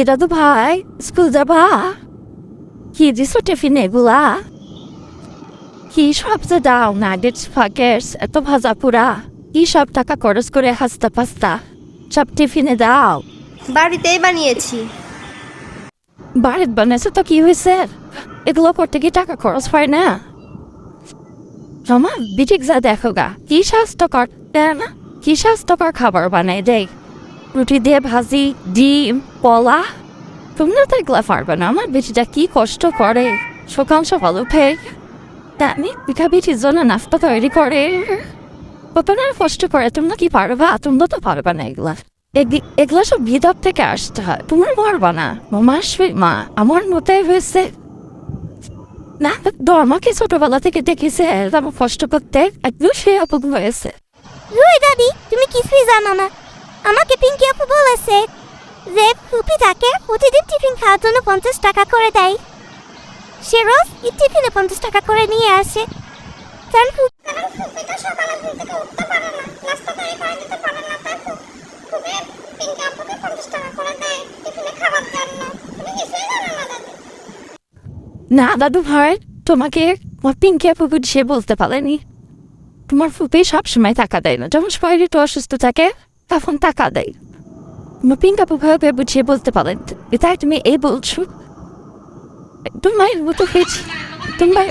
দাদু ভাই স্কুল যাবা? কি দিছো টিফিন এগুলা? কি সব যে দাও নাগেটস ফাকেটস এত ভাজা পুরা, কি সব টাকা খরচ করে হাস্তা পাস্তা সব টিফিনে দাও? বাড়িতেই বানিয়েছি। বাড়িতে বানাইছো তো কি হয়েছে? এগুলো করতে কি টাকা খরচ হয় না? রমা বিটিক যা দেখো গা, কি স্বাস্থ্যকর না, কি স্বাস্থ্যকর খাবার বানাই দেয়, রুটি দিয়ে ভাজি, ডিম, কলা। তোমরা তো এগুলা পারবে না। আমার বেটিটা কি কষ্ট করে, সকাল সকাল উঠে আমি পিঠা পিঠির জন্য নাস্তা তৈরি করে, কত না কষ্ট করে। তোমরা কি পারবা? তোমরা তো পারবা না এগুলা। এগুলা সব ভিতর থেকে আসতে হয়, তোমরা পারবা না। মামা আসবে, মা আমার মতে হয়েছে না, তো আমাকে ছোটবেলা থেকে দেখেছে আমার কষ্ট করতে, একদম সে আপন হয়েছে। রুই দাদি, তুমি কিছুই জানো না। আমাকে পিঙ্কি আপু বলেছে যে ফুপি তাকে প্রতিদিন টিফিন খাওয়ার জন্য 50 টাকা করে দেয়। সে রোজ টিফিনে 50 টাকা করে নিয়ে আসে। কারণ ফুপি তো সকালে ঘুম থেকে উঠতে পারে না, নাস্তা তৈরি করে নিতে পারে না, তাই ফুপি পিঙ্কি আপুকে 50 টাকা করে দেয় টিফিনে খাওয়ার জন্য। তুমি কিছুই জানো না দাদি। না দাদু ভাই, তোমাকে আমার পিঙ্কি আপু সে বলতে পারেনি। তোমার ফুপি সবসময় টাকা দেয় না, যখন শরীর একটু অসুস্থ থাকে তখন টাকা দেয়। তোমার পিঙ্কি আপু ভাবে বুঝিয়ে বলতে পারেন, তাই তুমি এই বলছো? তোমার মতো হয়েছে তোমার